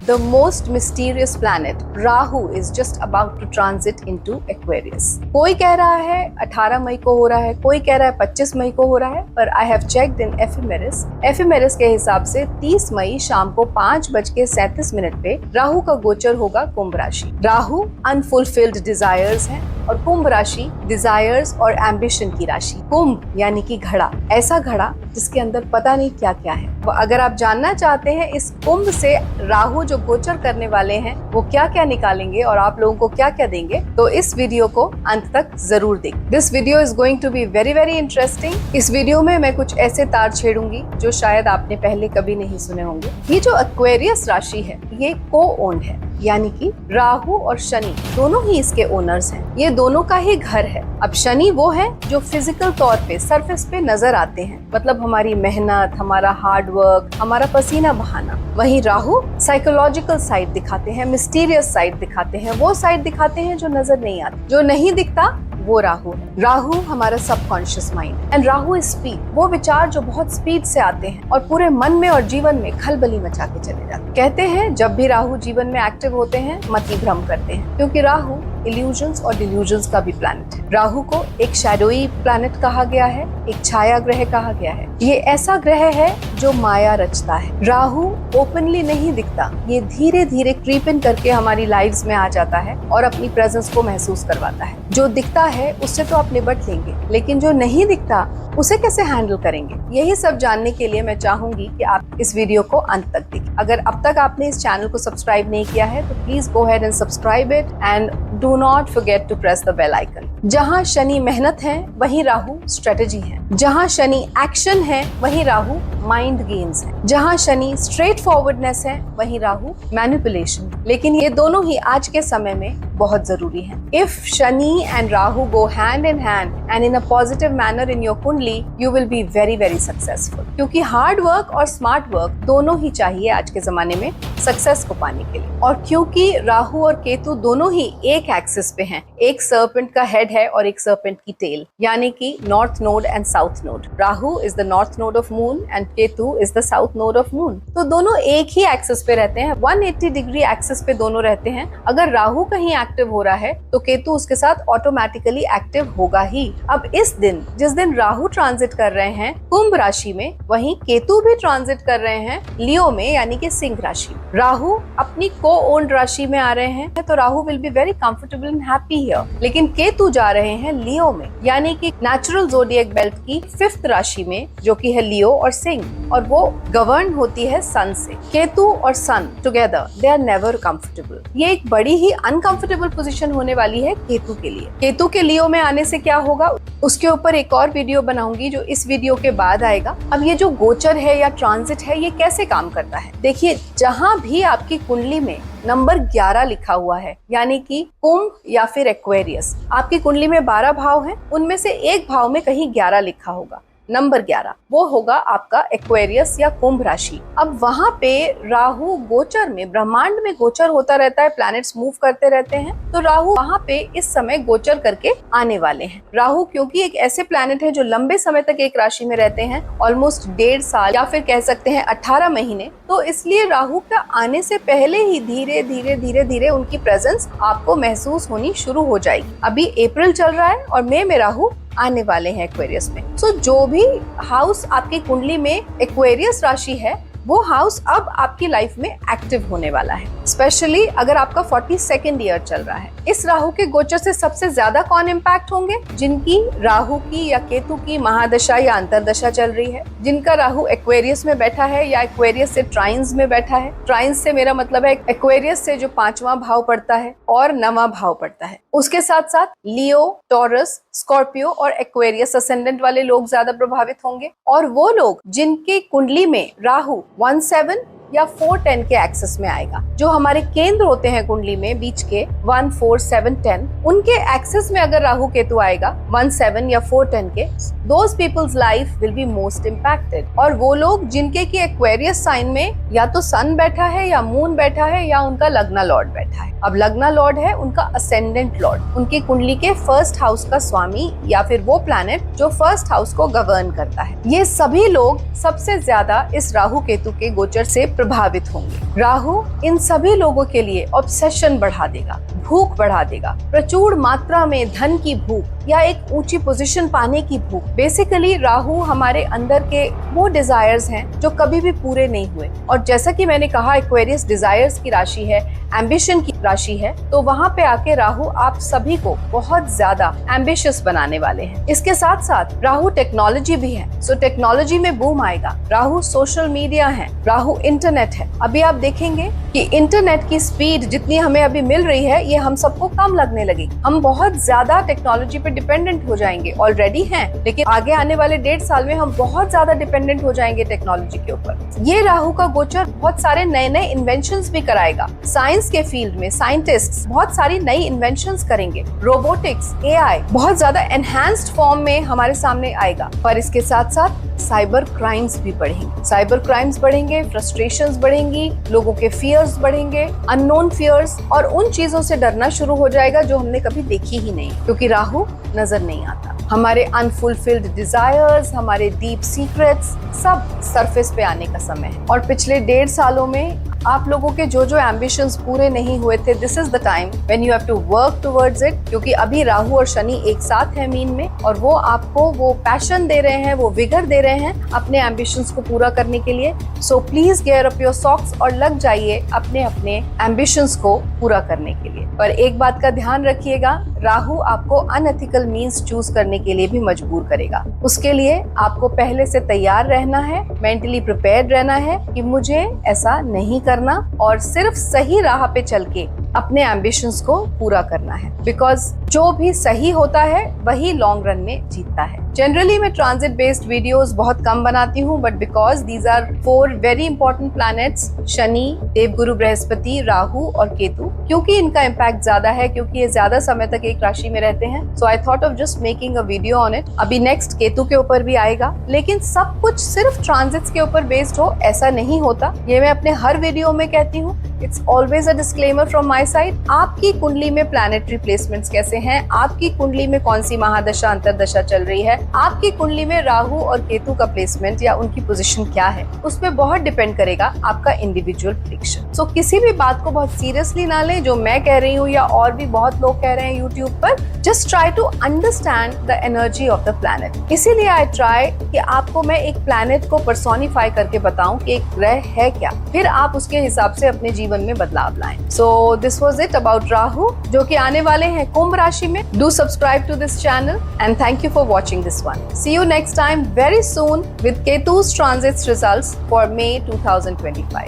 the most mysterious planet Rahu is just about to transit into Aquarius. कोई कह रहा है 18 मई को हो रहा है, कोई कह रहा है 25 मई को हो रहा है, पर I have checked in ephemeris. ephemeris के हिसाब से 30 मई शाम को 5:37 पे राहु का गोचर होगा कुंभ राशि। राहु अनफुलफिल्ड डिजायर्स है और कुंभ राशि डिजायर्स और एम्बिशन की राशि। कुंभ यानी कि घड़ा, ऐसा घड़ा जिसके अंदर पता नहीं क्या क्या है। अगर आप जानना चाहते हैं इस कुंभ से राहु जो गोचर करने वाले हैं वो क्या क्या निकालेंगे और आप लोगों को क्या क्या देंगे, तो इस वीडियो को अंत तक जरूर देखें। This video is going to be very very interesting. इस वीडियो में मैं कुछ ऐसे तार छेड़ूंगी जो शायद आपने पहले कभी नहीं सुने होंगे। ये जो एक्वेरियस राशि है ये को ओन्ड है, यानी कि राहु और शनि दोनों ही इसके ओनर्स हैं। ये दोनों का ही घर है। अब शनि वो है जो फिजिकल तौर पे सरफेस पे नजर आते हैं, मतलब हमारी मेहनत, हमारा हार्ड वर्क, हमारा पसीना बहाना। वहीं राहु साइकोलॉजिकल साइड दिखाते हैं, मिस्टीरियस साइड दिखाते हैं, वो साइड दिखाते हैं जो नजर नहीं आती, जो नहीं दिखता वो राहु है। राहु हमारा subconscious mind and Rahu is speed, वो विचार जो बहुत स्पीड से आते हैं और पूरे मन में और जीवन में खलबली मचा के चले जाते हैं। कहते हैं जब भी राहु जीवन में एक्टिव होते हैं मति भ्रम करते हैं, क्योंकि राहु इल्यूजन्स और डिल्यूजन्स का भी प्लैनेट है। राहु को एक शैडोई प्लैनेट कहा गया है, एक छाया ग्रह कहा गया है। ये ऐसा ग्रह है जो माया रचता है। राहु ओपनली नहीं दिखता, ये धीरे धीरे क्रीप इन करके हमारी लाइव्स में आ जाता है और अपनी प्रेजेंस को महसूस करवाता है। जो दिखता है उससे तो आप निपट लेंगे, लेकिन जो नहीं दिखता उसे कैसे हैंडल करेंगे, यही सब जानने के लिए मैं चाहूंगी कि आप इस वीडियो को अंत तक देखें। अगर अब तक आपने इस चैनल को सब्सक्राइब नहीं किया है तो please go ahead and subscribe it and do not forget to press the bell icon. जहां शनि मेहनत है वहीं राहु स्ट्रेटेजी है, जहां शनि एक्शन है वहीं राहु माइंड गेम्स है, जहां शनि स्ट्रेट फॉरवर्डनेस है वहीं राहु मैनिपुलेशन। लेकिन ये दोनों ही आज के समय में बहुत जरूरी है। If Shani and Rahu go hand in hand and in a positive manner in your kundli, you will be very very successful. क्योंकि हार्ड वर्क और स्मार्ट वर्क दोनों ही चाहिए आज के जमाने में सक्सेस को पाने के लिए। और क्योंकि राहु और केतु दोनों ही एक एक्सिस पे हैं, एक सर्पेंट का हेड है और एक सर्पेंट की टेल, यानी कि north node and south node. Rahu is the north node of moon and Ketu is the south node of moon. तो दोनों एक ही एक्सिस पे रहते हैं, 180 डिग्री एक्सिस पे दोनों रहते हैं। अगर राहु कहीं एक्टिव हो रहा है तो केतु उसके साथ ऑटोमेटिकली एक्टिव होगा ही। अब इस दिन, जिस दिन राहु ट्रांजिट कर रहे हैं कुंभ राशि में, वहीं केतु भी ट्रांजिट कर रहे हैं लियो में, यानी कि सिंह राशि। राहु अपनी को ओन्ड राशि में आ रहे हैं तो Rahu will be very comfortable and happy here. लेकिन केतु जा रहे हैं लियो में, यानी कि नेचुरल ज़ोडिएक बेल्ट की 5th राशि में, जो कि है लियो और सिंह, और वो गवर्न होती है सन से। केतु और sun together they are never comfortable. ये एक बड़ी ही अनकंफर्टेबल पोजीशन होने वाली है केतु के लिए। केतु के लियो में आने से क्या होगा उसके ऊपर एक और वीडियो बनाऊंगी जो इस वीडियो के बाद आएगा। अब ये जो गोचर है या ट्रांजिट है ये कैसे काम करता है, देखिए जहां भी आपकी कुंडली में नंबर 11 लिखा हुआ है, यानी कि कुंभ या फिर एक्वेरियस, आपकी कुंडली में 12 भाव हैं, उनमें से एक भाव में कहीं 11 लिखा होगा, नंबर 11 वो होगा आपका एक्वेरियस या कुंभ राशि। अब वहां पे राहु गोचर में, ब्रह्मांड में गोचर होता रहता है, प्लैनेट्स मूव करते रहते हैं, तो राहु वहां पे इस समय गोचर करके आने वाले हैं। राहु क्योंकि एक ऐसे प्लैनेट है जो लंबे समय तक एक राशि में रहते हैं, ऑलमोस्ट 1.5 साल या फिर कह सकते हैं 18 महीने, तो इसलिए राहु का आने से पहले ही धीरे धीरे धीरे धीरे उनकी प्रेजेंस आपको महसूस होनी शुरू हो जाएगी। अभी अप्रैल चल रहा है और मई में राहु आने वाले हैं एक्वेरियस में। सो जो भी हाउस आपकी कुंडली में एक्वेरियस राशि है वो हाउस अब आपकी लाइफ में एक्टिव होने वाला है, स्पेशली अगर आपका 42nd ईयर चल रहा है। इस राहु के गोचर से सबसे ज्यादा कौन इम्पैक्ट होंगे? जिनकी राहु की या केतु की महादशा या अंतरदशा चल रही है, जिनका राहु एक्वेरियस में बैठा है या एक्वेरियस से ट्राइन्स में बैठा है। ट्राइन्स से मेरा मतलब है एक्वेरियस से जो 5वां भाव पड़ता है और 9वां भाव पड़ता है। उसके साथ साथ लियो, टॉरस, स्कॉर्पियो और एक्वेरियस असेंडेंट वाले लोग ज्यादा प्रभावित होंगे। और वो लोग जिनके कुंडली में राहु 17 या 4-10 के एक्सेस में आएगा, जो हमारे केंद्र होते हैं कुंडली में बीच के 1, 4, 7, 10, उनके एक्सेस में अगर राहु केतु आएगा 1, 7 या 4, 10 के, those people's life will be most impacted. और वो लोग जिनके की एक्वेरियस साइन में या तो सन बैठा है या मून बैठा है या उनका लग्ना लॉर्ड बैठा है। अब लग्ना लॉर्ड है उनका असेंडेंट लॉर्ड, उनकी कुंडली के 1st हाउस का स्वामी या फिर वो प्लैनेट जो 1st हाउस को गवर्न करता है। ये सभी लोग सबसे ज्यादा इस राहु केतु के गोचर से प्रभावित होंगे। राहु इन सभी लोगों के लिए ऑब्सेशन बढ़ा देगा, भूख बढ़ा देगा, प्रचुर मात्रा में धन की भूख या एक ऊंची पोजीशन पाने की भूख। बेसिकली राहु हमारे अंदर के वो डिजायर्स हैं जो कभी भी पूरे नहीं हुए, और जैसा कि मैंने कहा एक्वेरियस डिजायर्स की राशि है, एम्बिशन की राशि है, तो वहां पे आके राहु आप सभी को बहुत ज्यादा एम्बिशियस बनाने वाले हैं। इसके साथ साथ राहु टेक्नोलॉजी भी है, सो टेक्नोलॉजी में बूम आएगा। राहु सोशल मीडिया है, राहु इंटरनेट है। अभी आप देखेंगे कि इंटरनेट की स्पीड जितनी हमें अभी मिल रही है ये हम सबको कम लगने लगी। हम बहुत ज्यादा टेक्नोलॉजी पे डिपेंडेंट हो जाएंगे, ऑलरेडी हैं, लेकिन आगे आने वाले 1.5 साल में हम बहुत ज्यादा डिपेंडेंट हो जाएंगे टेक्नोलॉजी के ऊपर। ये राहु का गोचर बहुत सारे नए नए इन्वेंशंस भी कराएगा। साइंस के फील्ड में साइंटिस्ट बहुत सारी नई इन्वेंशंस करेंगे। रोबोटिक्स, एआई बहुत ज्यादा एनहांस्ड फॉर्म में हमारे सामने आएगा। पर इसके साथ साथ साइबर क्राइम्स भी बढ़ेंगे। साइबर क्राइम्स बढ़ेंगे, फ्रस्ट्रेशंस बढ़ेंगी, लोगों के फियर्स बढ़ेंगे, अननोन फियर्स, और उन चीजों से डरना शुरू हो जाएगा जो हमने कभी देखी ही नहीं, क्योंकि राहु नजर नहीं आता। हमारे अनफुलफिल्ड डिजायर्स, हमारे डीप सीक्रेट्स सब सरफेस पे आने का समय है। और पिछले 1.5 सालों में आप लोगों के जो जो एम्बिशंस पूरे नहीं हुए थे, this is the time when you have to work towards it, क्योंकि अभी राहु और शनि एक साथ है मीन में, और वो आपको वो पैशन दे रहे हैं, वो विगर दे रहे हैं अपने एम्बिशंस को पूरा करने के लिए। So please gear up your socks और लग जाइए अपने अपने एम्बिशंस को पूरा करने के लिए। पर एक बात का ध्यान रखिएगा, राहु आपको अनएथिकल मीन्स चूज करने के लिए भी मजबूर करेगा। उसके लिए आपको पहले से तैयार रहना है, मेंटली प्रिपेयर्ड रहना है कि मुझे ऐसा नहीं करना, और सिर्फ सही राह पे चल के अपने एम्बिशंस को पूरा करना है। बिकॉज जो भी सही होता है वही लॉन्ग रन में जीतता है। जनरली मैं ट्रांजिट बेस्ड वीडियोस बहुत कम बनाती हूँ, but because these are 4 very important planets, Shani, Devguru Brihaspati, Rahu और केतु, क्योंकि इनका इम्पैक्ट ज्यादा है, क्योंकि ये ज्यादा समय तक एक राशि में रहते हैं, so I thought of just making a video on it. अभी नेक्स्ट केतु के ऊपर भी आएगा, लेकिन सब कुछ सिर्फ ट्रांजिट्स के ऊपर बेस्ड हो ऐसा नहीं होता। ये मैं अपने हर वीडियो में कहती हूँ। It's always a disclaimer from my side. आपकी कुंडली में प्लैनेटरी प्लेसमेंट्स कैसे हैं, आपकी कुंडली में कौन सी महादशा अंतरदशा चल रही है, आपकी कुंडली में राहु और केतु का प्लेसमेंट या उनकी पोजीशन क्या है, उसमें बहुत डिपेंड करेगा आपका इंडिविजुअल प्रेडिक्शन। सो किसी भी बात को बहुत सीरियसली ना लें जो मैं कह रही हूँ या और भी बहुत लोग कह रहे हैं यूट्यूब पर। Just try to understand the energy of the planet. इसीलिए आई ट्राई कि आपको मैं एक प्लैनेट को पर्सोनिफाई करके बताऊं कि एक ग्रह है क्या, फिर आप उसके हिसाब से अपने जीवन में बदलाव लाएं। So this was it about Rahu, जो कि आने वाले हैं कुंभ राशि में। Do subscribe to this channel and thank you for watching this one. See you next time very soon with Ketu's transits results for May 2025.